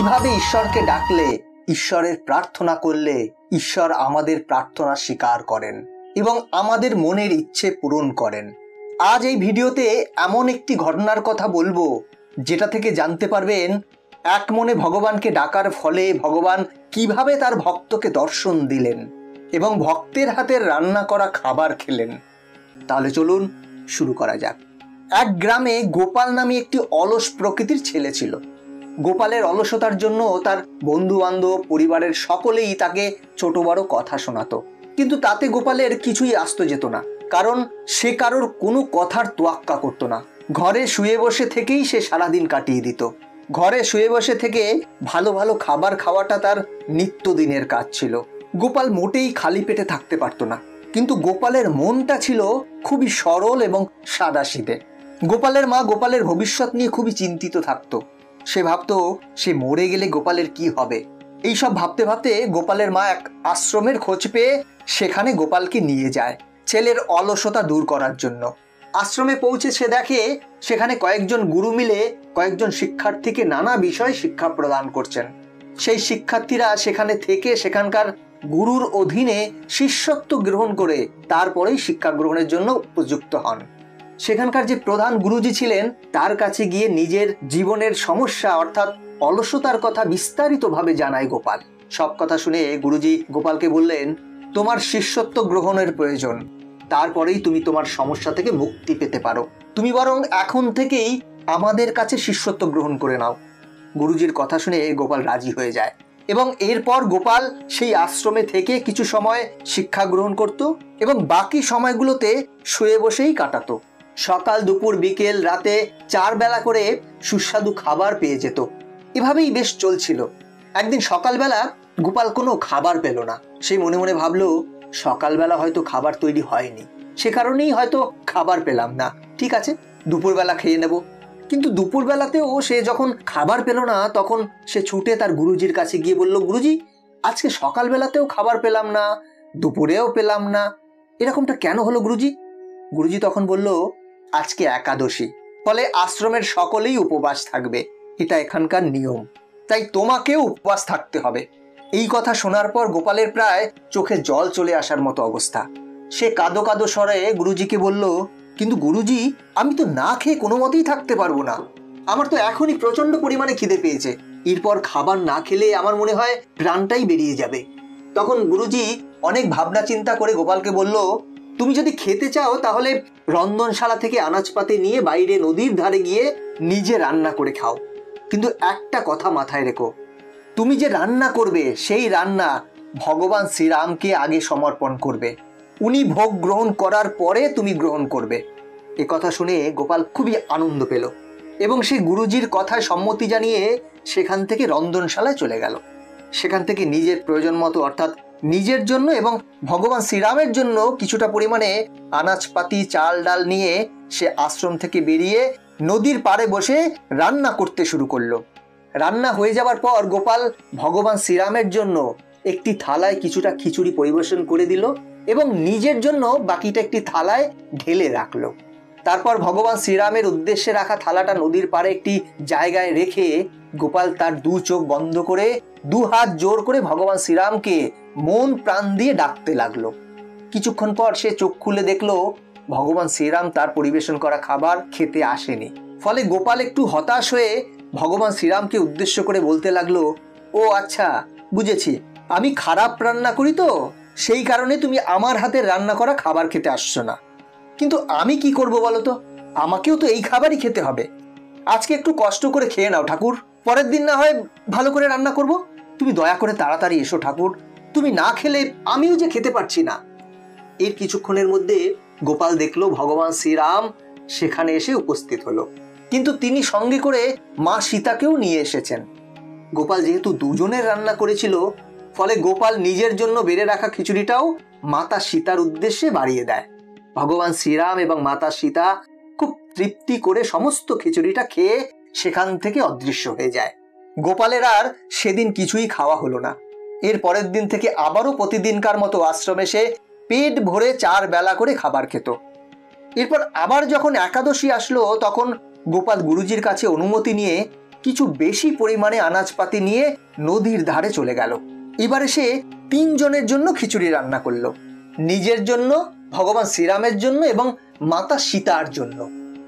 কিভাবে ঈশ্বরকে ডাকলে, ঈশ্বরের প্রার্থনা করলে ঈশ্বর আমাদের প্রার্থনা স্বীকার করেন এবং আমাদের মনের ইচ্ছে পূরণ করেন। আজ এই ভিডিওতে এমন একটি ঘটনার কথা বলবো যেটা থেকে জানতে পারবেন এক মনে ভগবানকে ডাকার ফলে ভগবান কিভাবে তার ভক্তকে দর্শন দিলেন এবং ভক্তের হাতের রান্না করা খাবার খেলেন। তাহলে চলুন শুরু করা যাক। এক গ্রামে গোপাল নামে একটি অলস প্রকৃতির ছেলে ছিল। গোপালের অলসতার জন্য তার বন্ধু বান্ধব, পরিবারের সকলেই তাকে ছোট বড় কথা শোনাতো, কিন্তু তাতে গোপালের কিছুই আসতে যেত না, কারণ সে কারোর কোনো কথার তোয়াক্কা করতো না। ঘরে শুয়ে বসে থেকেই সে সারাদিন কাটিয়ে দিত। ঘরে শুয়ে বসে থেকে ভালো ভালো খাবার খাওয়াটা তার নিত্যদিনের কাজ ছিল। গোপাল মোটেই খালি পেটে থাকতে পারতো না, কিন্তু গোপালের মনটা ছিল খুবই সরল এবং সাদাসিধে। গোপালের মা গোপালের ভবিষ্যৎ নিয়ে খুবই চিন্তিত থাকতো। সে ভাবতো সে মরে গেলে গোপালের কি হবে। এইসব ভাবতে ভাবতে গোপালের মা এক আশ্রমের খোঁজ পেয়ে সেখানে গোপালকে নিয়ে যায় ছেলের অলসতা দূর করার জন্য। আশ্রমে পৌঁছে সে দেখে সেখানে কয়েকজন গুরু মিলে কয়েকজন শিক্ষার্থীকে নানা বিষয় শিক্ষা প্রদান করছেন। সেই শিক্ষার্থীরা সেখানে থেকে সেখানকার গুরুর অধীনে শিষ্যত্ব গ্রহণ করে তারপরেই শিক্ষা গ্রহণের জন্য উপযুক্ত হন। সেখানকার যে প্রধান গুরুজি ছিলেন তার কাছে গিয়ে নিজের জীবনের সমস্যা অর্থাৎ অলসতার কথা বিস্তারিতভাবে জানায় গোপাল। সব কথা শুনে গুরুজি গোপালকে বললেন, তোমার শিষ্যত্ব গ্রহণের প্রয়োজন, তারপরেই তুমি তোমার সমস্যা থেকে মুক্তি পেতে পারো। তুমি বরং এখন থেকেই আমাদের কাছে শিষ্যত্ব গ্রহণ করে নাও। গুরুজির কথা শুনে গোপাল রাজি হয়ে যায় এবং এরপর গোপাল সেই আশ্রমে থেকে কিছু সময় শিক্ষা গ্রহণ করত এবং বাকি সময়গুলোতে শুয়ে বসেই কাটাতো। সকাল, দুপুর, বিকেল, রাতে 4 বেলা করে সুস্বাদু খাবার পেয়ে যেত। এভাবেই বেশ চলছিল। একদিন সকালবেলা গোপাল কোনো খাবার পেল না। সে মনে মনে ভাবলো, সকালবেলা হয়তো খাবার তৈরি হয়নি, সে কারণেই হয়তো খাবার পেলাম না। ঠিক আছে, দুপুরবেলা খেয়ে নেব। কিন্তু দুপুরবেলাতেও সে যখন খাবার পেল না তখন সে ছুটে তার গুরুজির কাছে গিয়ে বলল, গুরুজি, আজকে সকালবেলাতেও খাবার পেলাম না, দুপুরেও পেলাম না, এরকমটা কেন হলো গুরুজি? গুরুজি তখন বলল, আজকে একাদশী, ফলে আশ্রমের সকলেই উপবাস থাকবে, এটা এখানকার নিয়ম, তাই তোমাকেও উপবাস থাকতে হবে। এই কথা শোনার পর গোপালের প্রায় চোখে জল চলে আসার মতো অবস্থা। সে কাঁদো কাঁদো স্বরে গুরুজিকে বলল, কিন্তু গুরুজি, আমি তো না খেয়ে কোনো মতেই থাকতে পারবো না। আমার তো এখনই প্রচন্ড পরিমাণে খিদে পেয়েছে, এরপর খাবার না খেলে আমার মনে হয় প্রাণটাই বেরিয়ে যাবে। তখন গুরুজি অনেক ভাবনা চিন্তা করে গোপালকে বলল, তুমি যদি খেতে চাও তাহলে রন্ধনশালা থেকে আনাজপাতি নিয়ে বাইরে নদীর ধারে গিয়ে নিজে রান্না করে খাও, কিন্তু একটা কথা মাথায় রেখো, তুমি যে রান্না করবে সেই রান্না ভগবান শ্রীরামকে আগে সমর্পণ করবে, উনি ভোগ গ্রহণ করার পরে তুমি গ্রহণ করবে। এ কথা শুনে গোপাল খুবই আনন্দ পেল এবং সে গুরুজির কথায় সম্মতি জানিয়ে সেখান থেকে রন্ধনশালায় চলে গেল। সেখান থেকে নিজের প্রয়োজন মতো অর্থাৎ নিজের জন্য এবং ভগবান শ্রীরামের জন্য কিছুটা পরিমাণে আনাজপাতি, চাল ডাল নিয়ে সে আশ্রম থেকে বেরিয়ে নদীর পাড়ে বসে রান্না করতে শুরু করলো। রান্না হয়ে যাবার পর গোপাল ভগবান শ্রীরামের জন্য একটি থালায় কিছুটা খিচুড়ি পরিবেশন করে দিল এবং নিজের জন্য বাকিটা একটি থালায় ঢেলে রাখলো। তারপর ভগবান শ্রীরামের উদ্দেশ্যে রাখা থালাটা নদীর পাড়ে একটি জায়গায় রেখে গোপাল তার 2 চোখ বন্ধ করে 2 হাত জোর করে ভগবান শ্রীরামকে মন প্রাণ দিয়ে ডাকতে লাগলো। কিছুক্ষণ পর সে চোখ খুলে দেখলো ভগবান শ্রীরাম তার পরিবেশন করা খাবার খেতে আসেনি। ফলে গোপাল একটু হতাশ হয়ে ভগবান শ্রীরামকে উদ্দেশ্য করে বলতে লাগলো, ও আচ্ছা, বুঝেছি, আমি খারাপ রান্না করি তো সেই কারণে তুমি আমার হাতে রান্না করা খাবার খেতে আসছো না, কিন্তু আমি কি করব বলো তো, আমাকেও তো এই খাবারই খেতে হবে। আজকে একটু কষ্ট করে খেয়ে নাও ঠাকুর, পরের দিন না হয় ভালো করে রান্না করব। তুমি দয়া করে তাড়াতাড়ি এসো ঠাকুর, তুমি না খেলে আমিও যে খেতে পারছি না। এর কিছুক্ষণের মধ্যে গোপাল দেখলো ভগবান শ্রীরাম সেখানে এসে উপস্থিত হলো, কিন্তু তিনি সঙ্গে করে মা সীতাকেও নিয়ে এসেছেন। গোপাল যেহেতু দুজনের রান্না করেছিল, ফলে গোপাল নিজের জন্য বেড়ে রাখা খিচুড়িটাও মাতা সীতার উদ্দেশ্যে বাড়িয়ে দেয়। ভগবান শ্রীরাম এবং মাতা সীতা খুব তৃপ্তি করে সমস্ত খিচুড়িটা খেয়ে সেখান থেকে অদৃশ্য হয়ে যায়। গোপালের আর সেদিন কিছুই খাওয়া হলো না। এর পরের দিন থেকে আবারও প্রতিদিনকার মতো আশ্রমে সে পেট ভরে 4 বেলা করে খাবার খেত। এরপর আবার যখন একাদশী আসলো তখন গোপাল গুরুজির কাছে অনুমতি নিয়ে কিছু বেশি পরিমাণে আনাজপাতি নিয়ে নদীর ধারে চলে গেল। এবারে সে 3 জনের জন্য খিচুড়ি রান্না করলো, নিজের জন্য, ভগবান শ্রীরামের জন্য এবং মাতা সীতার জন্য।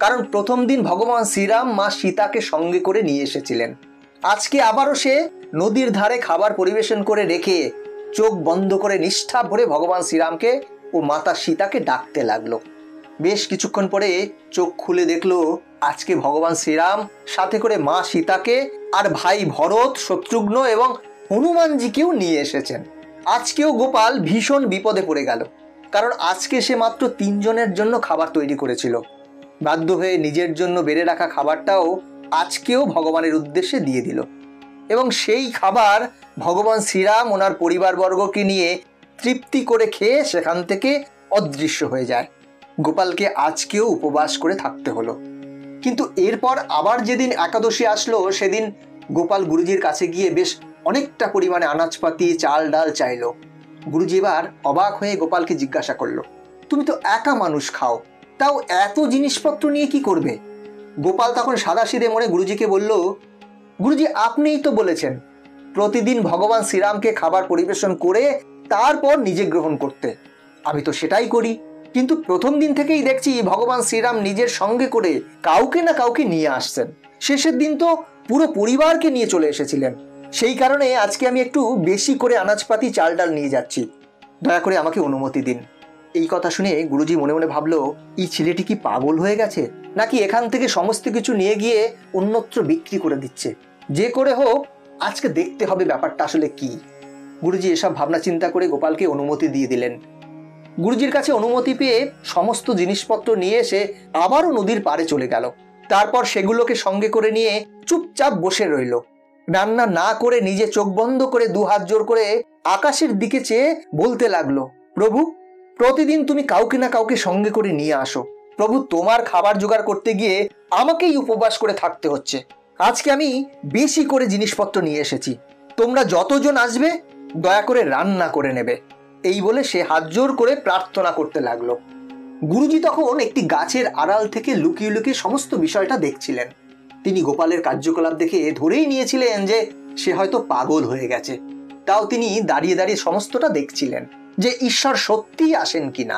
কারণ প্রথম দিন ভগবান শ্রীরাম মা সীতাকে সঙ্গে করে নিয়ে এসেছিলেন। আজকে আবারও সে নদীর ধারে খাবার পরিবেশন করে রেখে চোখ বন্ধ করে নিষ্ঠা ভরে ভগবান শ্রীরামকে ও মাতা সীতাকে ডাকতে লাগলো। বেশ কিছুক্ষণ পরে চোখ খুলে দেখলো আজকে ভগবান শ্রীরাম সাথে করে মা সীতাকে আর ভাই ভরত, শত্রুঘ্ন এবং হনুমানজিকেও নিয়ে এসেছেন। আজকেও গোপাল ভীষণ বিপদে পড়ে গেল, কারণ আজকে সে মাত্র 3 জনের জন্য খাবার তৈরি করেছিল। বাধ্য হয়ে নিজের জন্য বেড়ে রাখা খাবারটাও আজকেও ভগবানের উদ্দেশ্যে দিয়ে দিল, এবং সেই খাবার ভগবান শ্রীরাম ওনার পরিবারবর্গকে নিয়ে তৃপ্তি করে খেয়ে সেখান থেকে অদৃশ্য হয়ে যায়। গোপালকে আজকেও উপবাস করে থাকতে হলো। কিন্তু এরপর আবার যেদিন একাদশী আসলো, সেদিন গোপাল গুরুজির কাছে গিয়ে বেশ অনেকটা পরিমাণে আনাজপাতি, চাল ডাল চাইলো। গুরুজি এবার অবাক হয়ে গোপালকে জিজ্ঞাসা করলো, তুমি তো একা মানুষ, খাও, তাও এত জিনিসপত্র নিয়ে কি করবে? গোপাল তখন সাদাসিধে মনে গুরুজিকে বলল, গুরুজি আপনিই তো বলেছেন প্রতিদিন ভগবান শ্রীরামকে খাবার পরিবেশন করে তারপর নিজে গ্রহণ করতে। আমি তো সেটাই করি, কিন্তু প্রথম দিন থেকেই দেখছি ভগবান শ্রীরাম নিজের সঙ্গে করে কাউকে না কাউকে নিয়ে আসছেন। শেষের দিন তো পুরো পরিবারকে নিয়ে চলে এসেছিলেন। সেই কারণে আজকে আমি একটু বেশি করে আনাজপাতি, চাল ডাল নিয়ে যাচ্ছি, দয়া করে আমাকে অনুমতি দিন। এই কথা শুনে গুরুজি মনে মনে ভাবলো, এই ছেলেটি কি পাগল হয়ে গেছে, নাকি এখান থেকে সমস্ত কিছু নিয়ে গিয়ে অন্যত্র বিক্রি করে দিচ্ছে? যে করে হোক আজকে দেখতে হবে ব্যাপারটা আসলে কি। গুরুজি এসব ভাবনা চিন্তা করে গোপালকে অনুমতি দিয়ে দিলেন। গুরুজির কাছে অনুমতি পেয়ে সমস্ত জিনিসপত্র নিয়ে এসে আবারও নদীর পাড়ে চলে গেল। তারপর সেগুলোকে সঙ্গে করে নিয়ে চুপচাপ বসে রইল। রান্না না করে নিজে চোখ বন্ধ করে 2 হাত জোর করে আকাশের দিকে চেয়ে বলতে লাগলো, প্রভু প্রতিদিন তুমি কাউকে না কাউকে সঙ্গে করে নিয়ে আসো। প্রভু তোমার খাবার জোগাড় করতে গিয়ে আমাকেই উপবাস করে থাকতে হচ্ছে। আজকে আমি বেশি করে জিনিসপত্র নিয়ে এসেছি, তোমরা যতজন আসবে দয়া করে রান্না করে নেবে। এই বলে সে হাত জোর করে প্রার্থনা করতে লাগলো। গুরুজি তখন একটি গাছের আড়াল থেকে লুকিয়ে লুকিয়ে সমস্ত বিষয়টা দেখছিলেন। তিনি গোপালের কার্যকলাপ দেখে ধরেই নিয়েছিলেন যে সে হয়তো পাগল হয়ে গেছে। তাও তিনি দাঁড়িয়ে দাঁড়িয়ে সমস্তটা দেখছিলেন যে ঈশ্বর সত্যিই আসেন কিনা।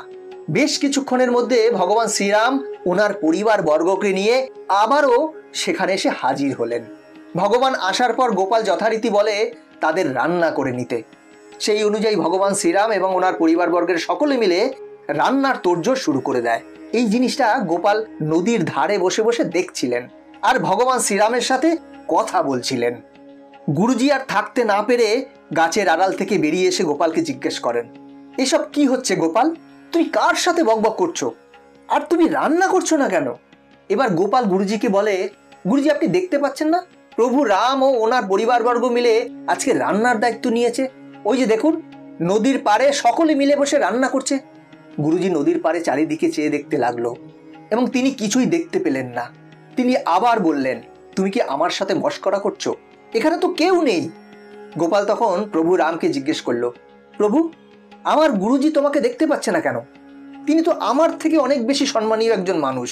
বেশ কিছুক্ষণের মধ্যে ভগবান শ্রীরাম ওনার পরিবার বর্গকে নিয়ে আবারও সেখানে এসে হাজির হলেন। ভগবান আসার পর গোপাল যথারীতি বলে তাদের রান্না করে নিতে। সেই অনুযায়ী ভগবান শ্রীরাম এবং ওনার পরিবারবর্গের সকলে মিলে রান্নার তোড়জোড় শুরু করে দেয়। এই জিনিসটা গোপাল নদীর ধারে বসে বসে দেখছিলেন আর ভগবান শ্রীরামের সাথে কথা বলছিলেন। গুরুজি আর থাকতে না পেরে গাছের আড়াল থেকে বেরিয়ে এসে গোপালকে জিজ্ঞেস করেন, এসব কি হচ্ছে গোপাল? তুমি কার সাথে বকবক করছো? আর তুমি রান্না করছো না কেন? এবার গোপাল গুরুজিকে বলে, গুরুজি আপনি দেখতে পাচ্ছেন না প্রভু রাম ও ওনার পরিবারবর্গ মিলে আজকে রান্নার দায়িত্ব নিয়েছে। ওই যে দেখুন নদীর পাড়ে সকলে মিলে বসে রান্না করছে। গুরুজি নদীর পাড়ে চারিদিকে চেয়ে দেখতে লাগলো এবং তিনি কিছুই দেখতে পেলেন না। তিনি আবার বললেন, তুমি কি আমার সাথে মশকরা করছো? এখানে তো কেউ নেই। গোপাল তখন প্রভু রামকে জিজ্ঞেস করলো, প্রভু আমার গুরুজি তোমাকে দেখতে পাচ্ছে না কেন? তিনি তো আমার থেকে অনেক বেশি সম্মানীয় একজন মানুষ,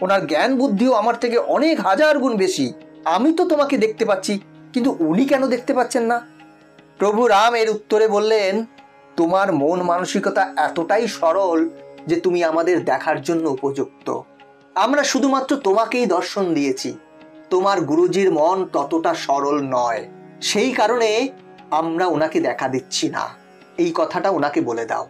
ওনার জ্ঞান বুদ্ধিও আমার থেকে অনেক হাজার গুণ বেশি। আমি তো তোমাকে দেখতে পাচ্ছি, কিন্তু উনি কেন দেখতে পাচ্ছেন না? প্রভু রাম এর উত্তরে বললেন, তোমার মন মানসিকতা এতটাই সরল যে তুমি আমাদের দেখার জন্য উপযুক্ত। আমরা শুধুমাত্র তোমাকেই দর্শন দিয়েছি, তোমার গুরুজির মন ততটা সরল নয়, সেই কারণে আমরা ওনাকে দেখা দিচ্ছি না। এই কথাটা ওনাকে বলে দাও।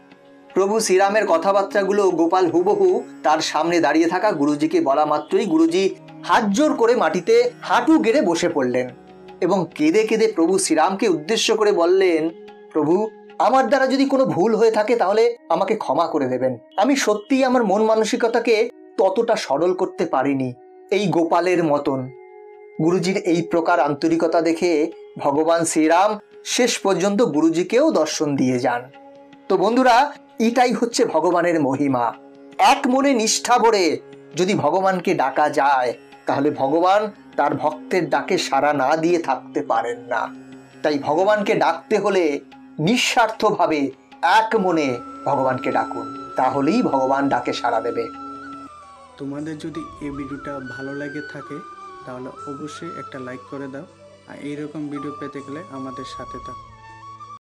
প্রভু শ্রীরামের কথাবার্তাগুলো গোপাল হুবহু তার সামনে দাঁড়িয়ে থাকা গুরুজিকে বলা মাত্রই গুরুজি হাত জোর করে মাটিতে হাঁটু গেড়ে বসে পড়লেন এবং কেঁদে কেঁদে প্রভু শ্রীরামকে উদ্দেশ্য করে বললেন, প্রভু আমার দ্বারা যদি কোনো ভুল হয়ে থাকে তাহলে আমাকে ক্ষমা করে দেবেন। আমি সত্যিই আমার মন মানসিকতাকে ততটা সরল করতে পারিনি এই গোপালের মতন। গুরুজির এই প্রকার আন্তরিকতা দেখে ভগবান শ্রীরাম শেষ পর্যন্ত গুরুজিকেও দর্শন দিয়ে যান। তো বন্ধুরা, এটাই হচ্ছে ভগবানের মহিমা। এক মনে নিষ্ঠা ভরে যদি ভগবানকে ডাকা যায় তাহলে ভগবান তার ভক্তের ডাকে সাড়া না দিয়ে থাকতে পারেন না। তাই ভগবানকে ডাকতে হলে নিঃস্বার্থভাবে এক মনে ভগবানকে ডাকুন, তাহলেই ভগবান ডাকে সাড়া দেবে। তোমাদের যদি এই ভিডিওটা ভালো লাগে থাকে তাহলে অবশ্যই একটা লাইক করে দাও। আর এইরকম ভিডিও পেতে গেলে আমাদের সাথে থাকো।